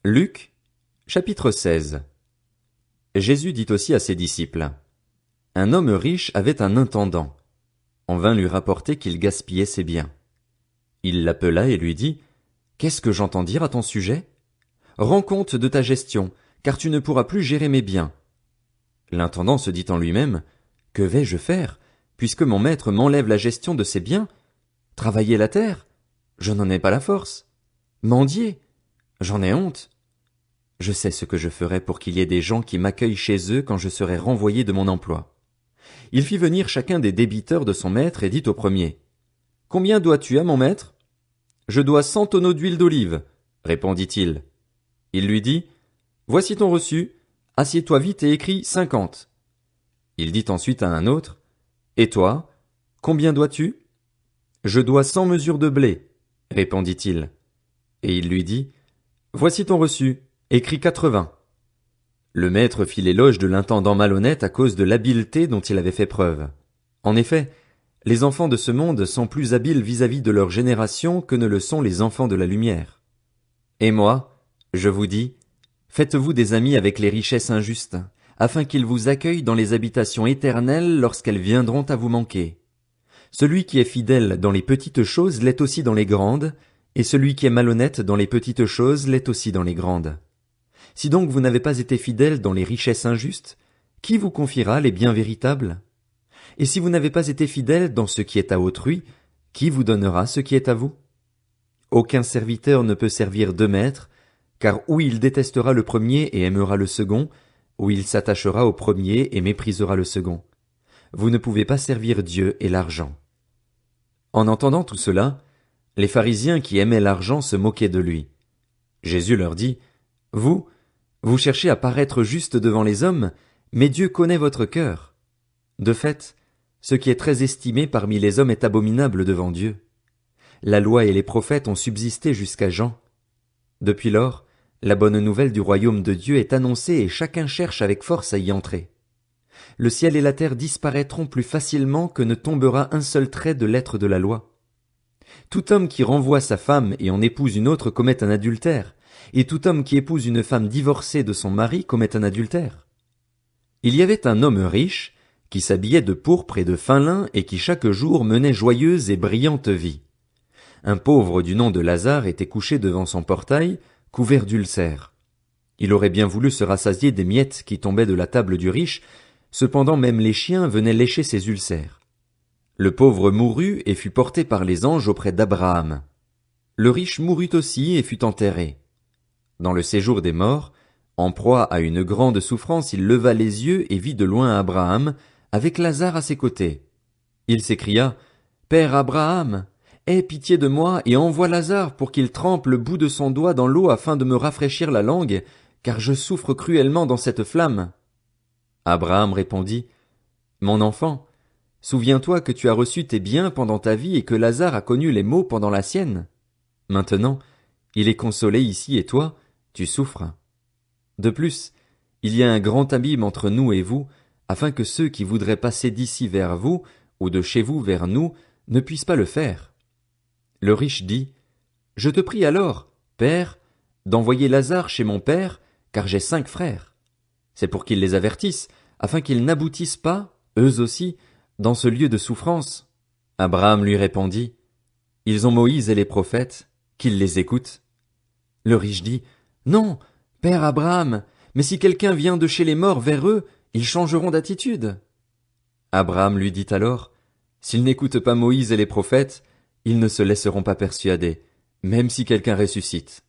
Luc, chapitre 16. Jésus dit aussi à ses disciples: Un homme riche avait un intendant. On vint lui rapporter qu'il gaspillait ses biens. Il l'appela et lui dit: Qu'est-ce que j'entends dire à ton sujet? Rends compte de ta gestion, car tu ne pourras plus gérer mes biens. L'intendant se dit en lui-même: Que vais-je faire, puisque mon maître m'enlève la gestion de ses biens? Travailler la terre? Je n'en ai pas la force. Mendier? J'en ai honte. Je sais ce que je ferai pour qu'il y ait des gens qui m'accueillent chez eux quand je serai renvoyé de mon emploi. Il fit venir chacun des débiteurs de son maître et dit au premier: Combien dois-tu à mon maître? Je dois 100 tonneaux d'huile d'olive, répondit-il. Il lui dit: Voici ton reçu, assieds-toi vite et écris 50. Il dit ensuite à un autre: Et toi, combien dois-tu? Je dois 100 mesures de blé, répondit-il. Et il lui dit: Voici ton reçu, écris 80. Le maître fit l'éloge de l'intendant malhonnête à cause de l'habileté dont il avait fait preuve. En effet, les enfants de ce monde sont plus habiles vis-à-vis de leur génération que ne le sont les enfants de la lumière. Et moi, je vous dis, faites-vous des amis avec les richesses injustes, afin qu'ils vous accueillent dans les habitations éternelles lorsqu'elles viendront à vous manquer. Celui qui est fidèle dans les petites choses l'est aussi dans les grandes, et celui qui est malhonnête dans les petites choses l'est aussi dans les grandes. Si donc vous n'avez pas été fidèle dans les richesses injustes, qui vous confiera les biens véritables? Et si vous n'avez pas été fidèle dans ce qui est à autrui, qui vous donnera ce qui est à vous? Aucun serviteur ne peut servir deux maîtres, car ou il détestera le premier et aimera le second, ou il s'attachera au premier et méprisera le second. Vous ne pouvez pas servir Dieu et l'argent. En entendant tout cela, les pharisiens qui aimaient l'argent se moquaient de lui. Jésus leur dit: Vous cherchez à paraître juste devant les hommes, mais Dieu connaît votre cœur. De fait, ce qui est très estimé parmi les hommes est abominable devant Dieu. La loi et les prophètes ont subsisté jusqu'à Jean. Depuis lors, la bonne nouvelle du royaume de Dieu est annoncée et chacun cherche avec force à y entrer. Le ciel et la terre disparaîtront plus facilement que ne tombera un seul trait de lettre de la loi. Tout homme qui renvoie sa femme et en épouse une autre commet un adultère, et tout homme qui épouse une femme divorcée de son mari commet un adultère. Il y avait un homme riche, qui s'habillait de pourpre et de fin lin et qui chaque jour menait joyeuse et brillante vie. Un pauvre du nom de Lazare était couché devant son portail, couvert d'ulcères. Il aurait bien voulu se rassasier des miettes qui tombaient de la table du riche, cependant même les chiens venaient lécher ses ulcères. Le pauvre mourut et fut porté par les anges auprès d'Abraham. Le riche mourut aussi et fut enterré. Dans le séjour des morts, en proie à une grande souffrance, il leva les yeux et vit de loin Abraham, avec Lazare à ses côtés. Il s'écria: Père Abraham, aie pitié de moi et envoie Lazare pour qu'il trempe le bout de son doigt dans l'eau afin de me rafraîchir la langue, car je souffre cruellement dans cette flamme. Abraham répondit: Mon enfant, souviens-toi que tu as reçu tes biens pendant ta vie et que Lazare a connu les maux pendant la sienne. Maintenant, il est consolé ici et toi, tu souffres. De plus, il y a un grand abîme entre nous et vous, afin que ceux qui voudraient passer d'ici vers vous, ou de chez vous vers nous, ne puissent pas le faire. Le riche dit: Je te prie alors, Père, d'envoyer Lazare chez mon père, car j'ai 5 frères. C'est pour qu'ils les avertissent, afin qu'ils n'aboutissent pas, eux aussi, dans ce lieu de souffrance. Abraham lui répondit: Ils ont Moïse et les prophètes, qu'ils les écoutent. Le riche dit: Non, Père Abraham, mais si quelqu'un vient de chez les morts vers eux, ils changeront d'attitude. Abraham lui dit alors: S'ils n'écoutent pas Moïse et les prophètes, ils ne se laisseront pas persuader, même si quelqu'un ressuscite.